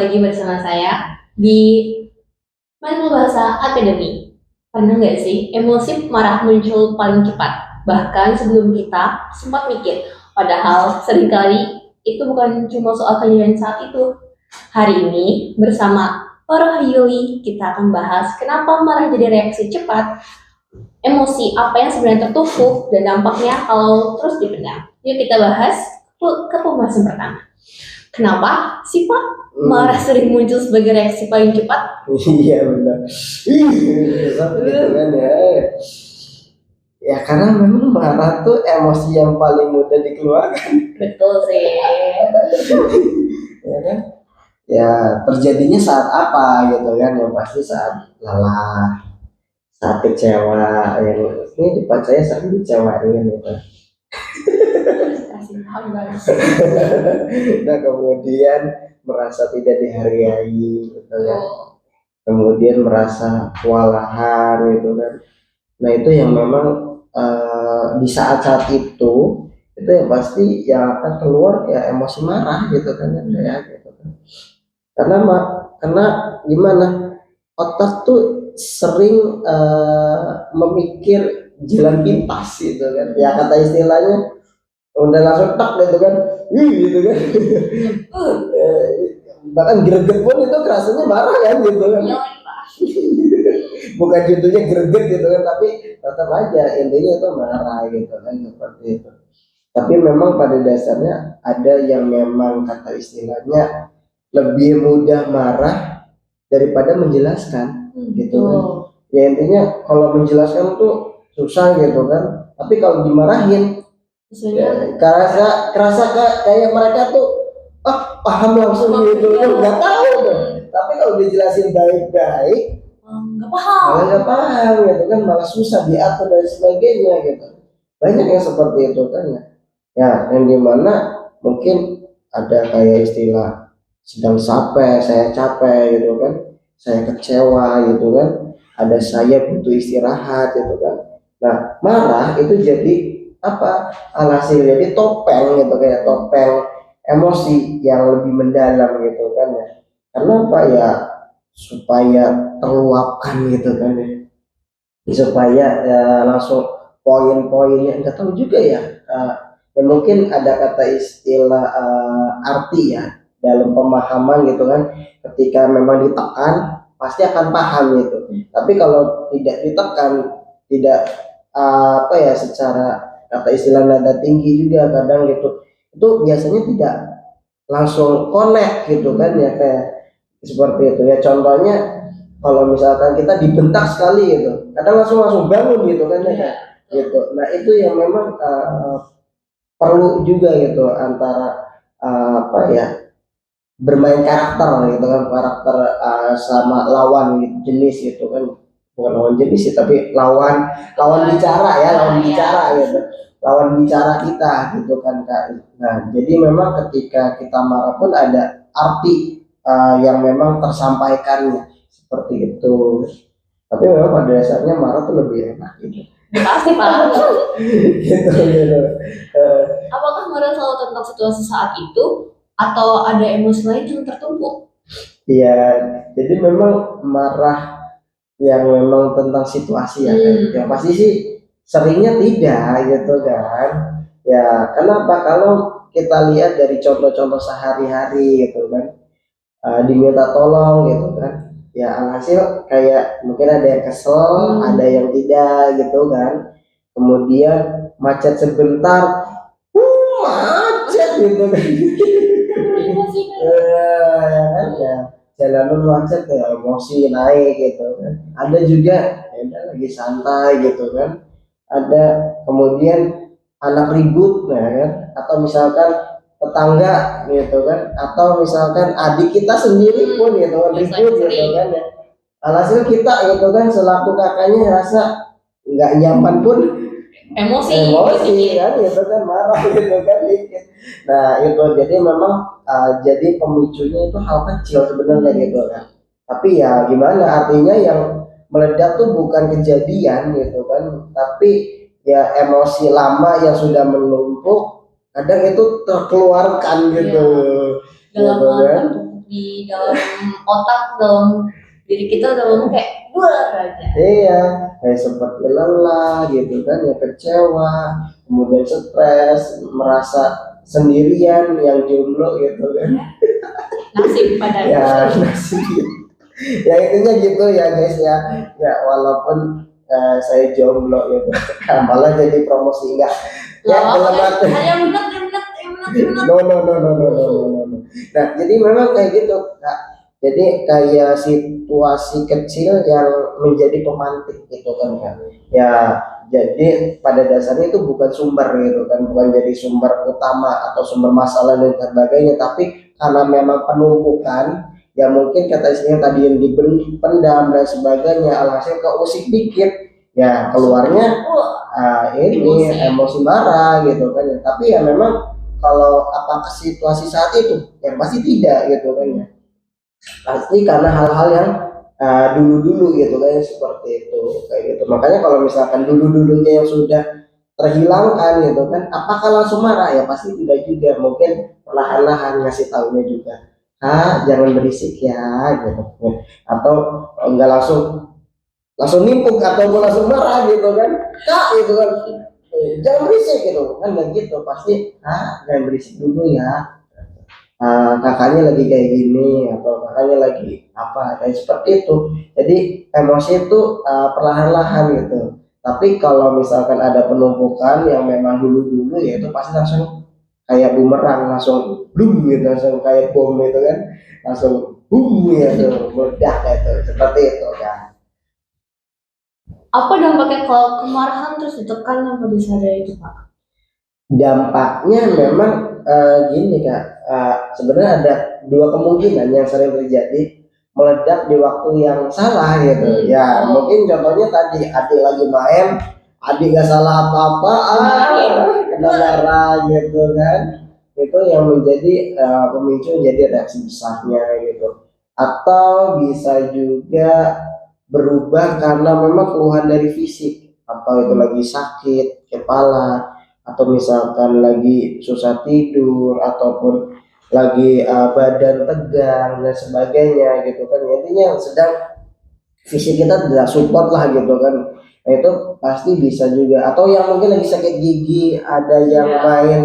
lagi bersama saya di Manual Bahasa Academy. Pernah nggak sih emosi marah muncul paling cepat? Bahkan sebelum kita sempat mikir, padahal seringkali itu bukan cuma soal kejadian saat itu. Hari ini bersama Rohyuli kita akan bahas kenapa marah jadi reaksi cepat, emosi apa yang sebenarnya tertumpuk, dan dampaknya kalau terus dipendam. Yuk kita bahas ke pembahasan pertama. Kenapa sih Pak marah sering muncul sebagai reaksi paling cepat? Iya benar. Gitu kan ya. Ya karena memang marah tuh emosi yang paling mudah dikeluarkan. Betul sih. Ya kan? Ya terjadinya saat apa gitu kan? Yang pasti saat lelah, saat kecewa. Yang ini di tempat saya sering dikecewain gitu. Nah kemudian merasa tidak dihargai gitu kan. Kemudian merasa kewalahan gitu kan. Nah itu yang memang di saat-saat itu yang pasti yang akan keluar ya emosi marah gitu kan ya gitu kan. Karena gimana, otak tuh sering memikir jalan pintas gitu kan. Ya kata istilahnya udah langsung tak gitu kan. Gitu kan. Bahkan greget pun itu kerasanya marah kan gitu kan. Bukan judulnya greget gitu kan, tapi tetap aja intinya itu marah gitu kan, seperti itu. Tapi memang pada dasarnya ada yang memang kata istilahnya lebih mudah marah daripada menjelaskan gitu kan. Ya intinya kalau menjelaskan tuh susah gitu kan, tapi kalau dimarahin ya, kerasa kayak mereka tuh paham langsung gitu kan, nggak tahu tuh. Tapi kalau dijelasin baik-baik malah nggak paham gitu kan, malah susah diatur dan sebagainya gitu. Banyak yang seperti itu kan ya, yang dimana mungkin ada kayak istilah sedang saya capek gitu kan, saya kecewa gitu kan, ada saya butuh istirahat gitu kan. Nah marah itu jadi apa, alhasil jadi topeng gitu, kayak topeng emosi yang lebih mendalam gitu kan ya. Karena apa ya, supaya terluapkan gitu kan ya, supaya langsung poin-poinnya nggak tahu juga ya, ya mungkin ada kata istilah arti ya dalam pemahaman gitu kan. Ketika memang ditekan pasti akan paham gitu, tapi kalau tidak ditekan, tidak apa ya, secara kata istilah nada tinggi juga kadang gitu, itu biasanya tidak langsung connect gitu kan ya, kayak seperti itu ya. Contohnya kalau misalkan kita dibentak sekali gitu, kadang langsung bangun gitu kan ya, gitu. Nah itu yang memang perlu juga gitu, antara apa ya, bermain karakter gitu kan, karakter sama lawan jenis gitu kan, bukan lawan jenis sih, tapi lawan bicara ya, lawan bicara gitu, lawan bicara kita gitu kan Kak. Nah jadi memang ketika kita marah pun ada arti yang memang tersampaikannya seperti itu. Tapi memang pada dasarnya marah tuh lebih enak gitu. Pasti Pak. gitu. Apakah marah selalu tentang situasi saat itu atau ada emosi lain yang tertumpuk? Iya, jadi memang marah yang memang tentang situasi ya kan. Yang pasti sih seringnya tidak gitu kan. Ya, kenapa? Kalau kita lihat dari contoh-contoh sehari-hari gitu kan, diminta tolong gitu kan, ya alhasil kayak mungkin ada yang kesel, ada yang tidak gitu kan. Kemudian macet sebentar, macet gitu kan. Ya kan ya, jalanan macet ya emosi naik gitu kan. Ada juga ya lagi santai gitu kan, ada kemudian anak ribut nah kan, atau misalkan tetangga gitu kan, atau misalkan adik kita sendiri pun gitu kan ribut gitu kan ya. Alhasil kita gitu kan selaku kakaknya rasa nggak nyaman pun emosi kan gitu kan, marah gitu kan dikit. Nah itu jadi memang jadi pemicunya itu hal kecil sebenarnya gitu kan. Tapi ya gimana, artinya yang meledak tuh bukan kejadian gitu kan, tapi ya emosi lama yang sudah menumpuk kadang itu terkeluarkan gitu. Dalam kan di dalam otak, dalam diri kita udah ngomong kayak buar aja. Iya, kayak seperti lelah gitu kan, ya kecewa, kemudian stres, merasa sendirian yang jomblo gitu kan. Nasib pada Ya, nasib. Ya intinya gitu ya guys ya. Ya walaupun saya jomblo gitu, malah jadi promosi enggak. Ya dalam arti ada yang benar. no no no no no no no no. Nah jadi memang kayak gitu Kak. Jadi kayak situasi kecil yang menjadi pemantik gitu kan ya. Ya jadi pada dasarnya itu bukan sumber gitu kan, bukan jadi sumber utama atau sumber masalah dan sebagainya, tapi karena memang penumpukan ya mungkin kata istrinya tadi yang diberi pendam dan sebagainya, alhasil keusik dikit ya keluarnya ini emosi marah gitu kan ya. Tapi ya memang kalau apakah situasi saat itu yang pasti tidak gitu kan ya, pasti karena hal-hal yang dulu-dulu gitu kan seperti itu kayak gitu. Makanya kalau misalkan dulu-dulunya yang sudah terhilangkan gitu kan, apakah langsung marah ya pasti tidak juga, mungkin perlahan-lahan ngasih tahunya juga, jangan berisik ya gitu, atau enggak langsung langsung nimpuk atau langsung marah gitu kan, kak gitu kan, jangan berisik gitu kan, nggak gitu pasti, jangan berisik dulu ya, kakaknya lagi kayak gini atau kakaknya lagi apa kayak seperti itu. Jadi emosi itu perlahan-lahan gitu. Tapi kalau misalkan ada penumpukan yang memang dulu-dulu ya itu pasti langsung kayak bumerang, langsung blum gitu, langsung kayak bom gitu kan, langsung boom gitu, meledak gitu, seperti itu kan. Apa dampaknya kalau kemarahan terus ditekan tanpa disadari itu Pak? Dampaknya memang gini kak, sebenarnya ada dua kemungkinan yang sering terjadi, meledak di waktu yang salah gitu ya. Mungkin contohnya tadi adik lagi main, adik nggak salah apa-apa, kena marah gitu kan, itu yang menjadi pemicu jadi reaksi besarnya gitu. Atau bisa juga berubah karena memang keluhan dari fisik, atau itu lagi sakit kepala, atau misalkan lagi susah tidur, ataupun lagi badan tegang dan sebagainya gitu kan. Intinya sedang fisik kita tidak support lah gitu kan. Nah, itu pasti bisa juga, atau yang mungkin lagi sakit gigi, ada yang main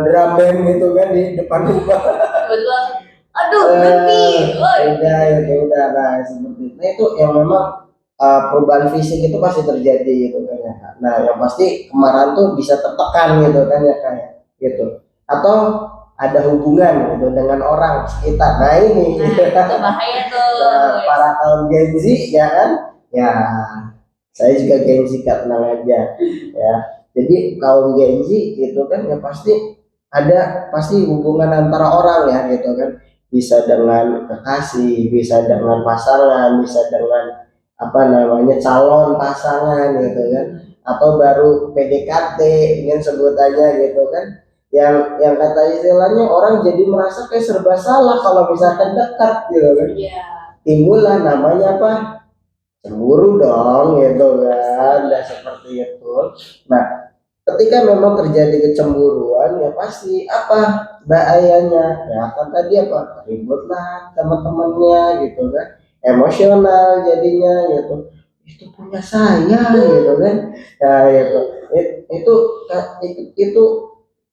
drum band gitu kan di depan rumah. Aduh, berhenti. Udah itu udah, nah seperti itu. Nah, itu yang memang perubahan fisik itu pasti terjadi gitu kan ya. Nah yang pasti kemarahan tuh bisa tertekan gitu kan ya kayak gitu, atau ada hubungan gitu dengan orang sekitar. Nah ini itu bahaya tuh. para kaum Gen Z ya kan ya, saya juga Gen Z Kak, tenang aja ya. Jadi kaum Gen Z gitu kan ya pasti hubungan antara orang ya gitu kan, bisa dengan kekasih, bisa dengan pasangan, bisa dengan apa namanya calon pasangan gitu kan, atau baru PDKT ingin sebutannya gitu kan, yang kata istilahnya orang jadi merasa kayak serba salah kalau misalkan dekat gitu kan. Timbullah namanya apa, cemburu dong gitu kan, dan seperti itu. Nah ketika memang terjadi kecemburuan ya pasti apa bahayanya ya, kan tadi apa, ribut lah sama temennya gitu kan, emosional jadinya gitu, itu punya saya gitu kan ya gitu. Itu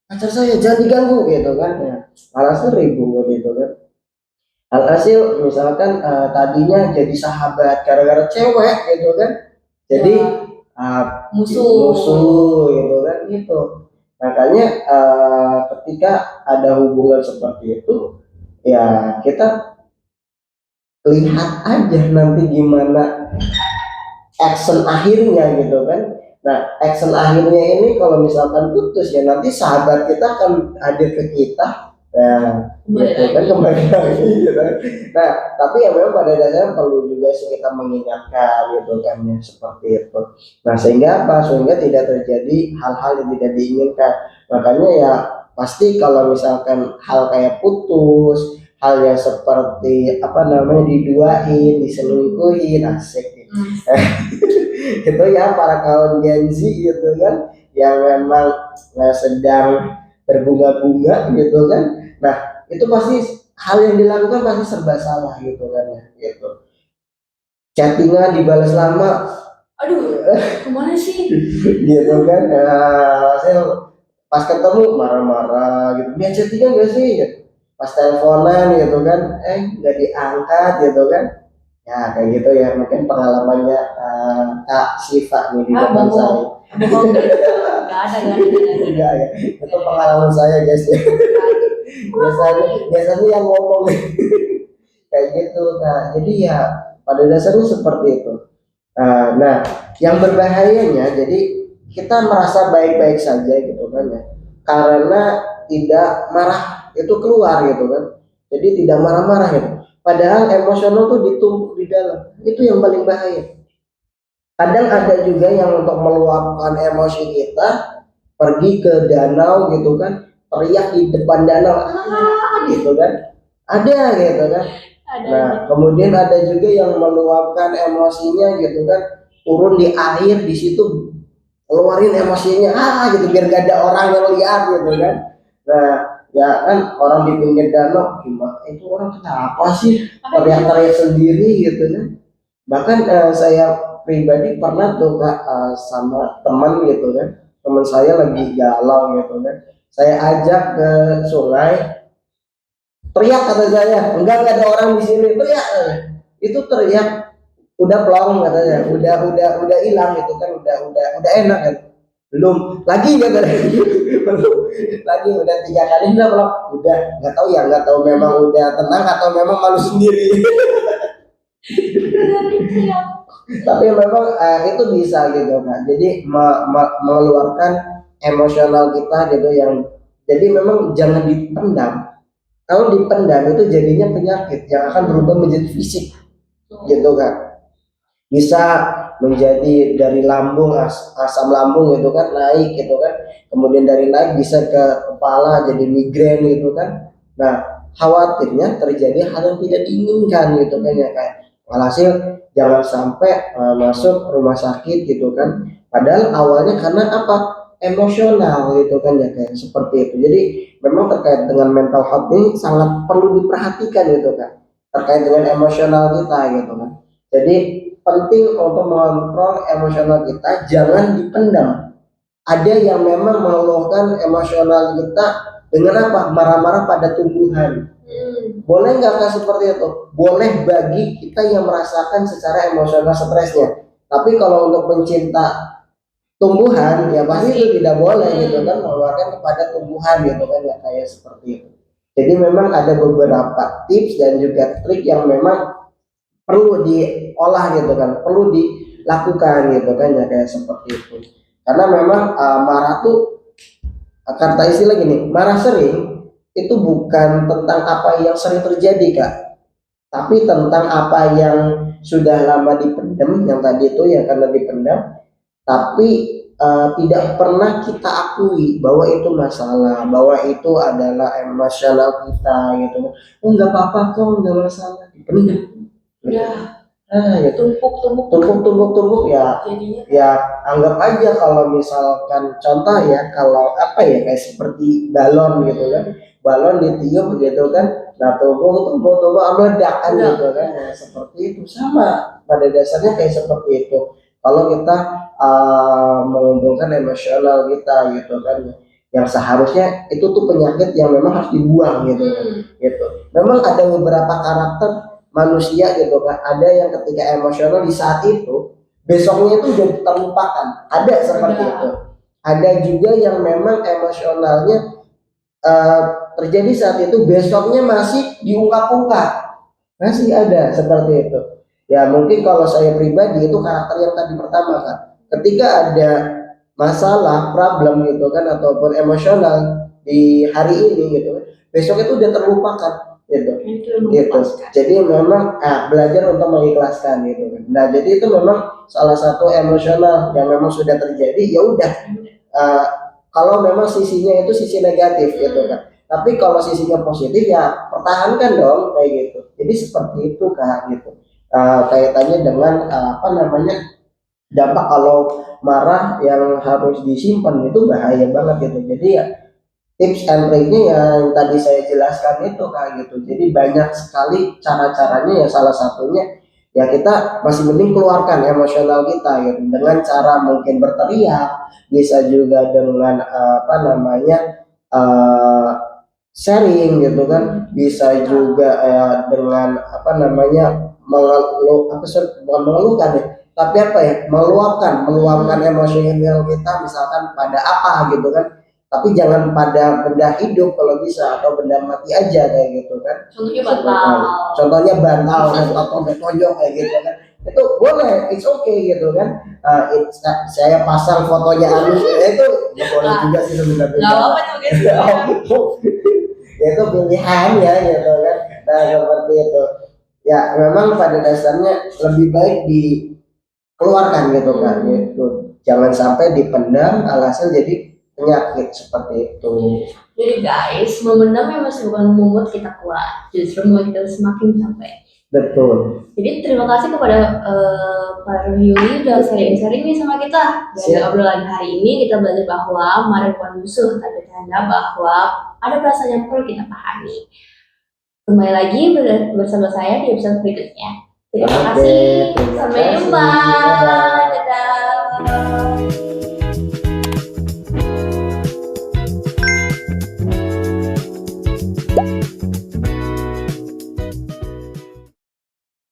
pacar saya jangan diganggu gitu kan ya, malah ribut gitu kan. Alhasil misalkan tadinya jadi sahabat gara-gara cewek gitu kan, jadi musuh gitu kan gitu. Makanya ketika ada hubungan seperti itu ya kita lihat aja nanti gimana action akhirnya gitu kan. Nah action akhirnya ini kalau misalkan putus ya nanti sahabat kita akan hadir ke kita ya, gitu kan, kembali lagi gitu kan. Nah tapi ya memang pada dasarnya perlu juga sih kita mengingatkan gitu kan ya, seperti itu. Nah sehingga apa, sehingga tidak terjadi hal-hal yang tidak diinginkan. Makanya ya pasti kalau misalkan hal kayak putus, hal yang seperti apa namanya diduain, diselingkuhin, asik gitu. Itu ya para kawan Gen Z gitu kan, yang memang sedang berbunga-bunga gitu kan. Nah itu pasti hal yang dilakukan pasti serba salah gitu kan ya gitu. Chattingan dibalas lama Aduh, kemana sih? gitu kan. Saya pas ketemu marah-marah gitu, dia chattingan gak sih gitu. Pas teleponan gitu kan nggak diangkat gitu kan. Ya kayak gitu ya, mungkin pengalamannya Kak Siva nih di Ah, depan saya. bohong. Bohong gitu. Gak ada, gak ada, gak ada. Enggak ya, itu pengalaman saya guys ya. Biasanya yang ngomong kayak gitu. Nah jadi ya pada dasarnya seperti itu. Nah yang berbahayanya jadi kita merasa baik-baik saja gitu kan ya, karena tidak marah itu keluar gitu kan, jadi tidak marah-marah gitu, padahal emosional tuh ditumpuk di dalam, itu yang paling bahaya. Kadang ada juga yang untuk meluapkan emosi kita pergi ke danau gitu kan, teriak di depan danau gitu kan, ada gitu kan. Ada. Nah kemudian ada juga yang meluapkan emosinya gitu kan, turun di air di situ keluarin emosinya gitu biar gak ada orang yang lihat gitu kan. Nah ya kan orang di pinggir danau gimana itu orang kenapa sih teriak-teriak sendiri gitu kan. Bahkan saya pribadi pernah tuh Kak, sama teman gitu kan, teman saya lagi galau gitu kan, saya ajak ke sungai, teriak kata saya, enggak ada orang di sini, teriak itu teriak udah plong katanya, udah hilang gitu kan, udah enak kan, belum lagi kata dia. Belum lagi, udah 3 kali udah plong, udah nggak tahu memang udah tenang atau memang malu sendiri. Tapi memang itu bisa gitu kan, jadi mengeluarkan emosional kita gitu yang, jadi memang jangan dipendam. Kalau dipendam itu jadinya penyakit yang akan berubah menjadi fisik gitu kan, bisa menjadi dari lambung, asam lambung gitu kan naik gitu kan, kemudian dari naik bisa ke kepala jadi migrain gitu kan. Nah khawatirnya terjadi hal yang tidak diinginkan gitu kan ya, kayak walhasil jangan sampai masuk rumah sakit gitu kan, padahal awalnya karena apa, emosional gitu kan ya, kayak seperti itu. Jadi memang terkait dengan mental health ini sangat perlu diperhatikan gitu kan, terkait dengan emosional kita gitu kan. Jadi penting untuk mengontrol emosional kita, jangan dipendam. Ada yang memang mengeluarkan emosional kita dengan apa? Marah-marah pada tumbuhan. Boleh nggak Kak seperti itu? Boleh bagi kita yang merasakan secara emosional stresnya. Tapi kalau untuk pencinta tumbuhan ya pasti itu tidak boleh gitu kan, mengeluarkan kepada tumbuhan gitu kan ya, kayak seperti itu. Jadi memang ada beberapa tips dan juga trik yang memang perlu diolah gitu kan, perlu dilakukan gitu kan ya, kayak seperti itu. Karena memang marah tuh, kata istilah gini, marah sering itu bukan tentang apa yang sering terjadi Kak, tapi tentang apa yang sudah lama dipendam, yang tadi itu ya karena dipendam, tapi tidak pernah kita akui bahwa itu masalah, bahwa itu adalah emosional kita gitu. Oh nggak apa-apa kok, nggak masalah, dipendam. Ya, Ya tumpuk ya, jadinya ya anggap aja kalau misalkan contoh ya, kalau apa ya kayak seperti balon gitu kan, balon ditiup gitu kan, nah tumpuk meledak kan gitu kan, ya, seperti itu sama pada dasarnya kayak seperti itu. Kalau kita mengumpulkan emosional kita gitu kan, yang seharusnya itu tuh penyakit yang memang harus dibuang gitu kan, gitu. Memang ada beberapa karakter manusia gitu kan, ada yang ketika emosional di saat itu besoknya itu udah terlupakan, ada seperti itu. Ada juga yang memang emosionalnya terjadi saat itu, besoknya masih diungkap-ungkap, masih ada seperti itu. Ya mungkin kalau saya pribadi itu karakter yang tadi pertama kan, ketika ada masalah problem gitu kan ataupun emosional di hari ini gitu kan, besok itu udah terlupakan gitu gitu. Jadi memang belajar untuk mengikhlaskan gitu kan. Nah jadi itu memang salah satu emosional yang memang sudah terjadi, ya udah kalau memang sisinya itu sisi negatif gitu kan, tapi kalau sisinya positif ya pertahankan dong kayak gitu. Jadi seperti itu Kak gitu. Kaitannya dengan apa namanya, dampak kalau marah yang harus disimpan itu bahaya banget gitu. Jadi ya tips and triknya yang tadi saya jelaskan itu Kak gitu. Jadi banyak sekali cara-caranya, ya salah satunya ya kita masih mending keluarkan emosional kita gitu dengan cara mungkin berteriak, bisa juga dengan apa namanya eh, sharing gitu kan, bisa juga dengan apa namanya mengeluh apa sih, bukan mengeluhkan ya, tapi apa ya, meluapkan emosional kita misalkan pada apa gitu kan, tapi jangan pada benda hidup kalau bisa, atau benda mati aja kayak gitu kan. Contohnya bantal. Contohnya bantal atau tonjok kayak gitu kan, itu boleh, it's okay gitu kan. Saya pasang fotonya Anu itu nggak boleh juga sih sebenarnya. Nggak apa-apa tuh guys. Ya itu pilihan ya gitu kan. Nah seperti itu ya, memang pada dasarnya lebih baik dikeluarkan gitu kan gitu, jangan sampai dipendam alasan jadi penyakit seperti itu. Jadi guys, memendam emosi bukan membuat kita kuat, justru membuat kita semakin capek. Betul. Jadi terima kasih kepada Pak Yuli udah sharing-sharing nih sama kita. Dari obrolan hari ini kita belajar bahwa marah bukan musuh, tapi tanda bahwa ada perasaan yang perlu kita pahami. Kembali lagi bersama saya di episode berikutnya. Terima kasih. Sampai jumpa.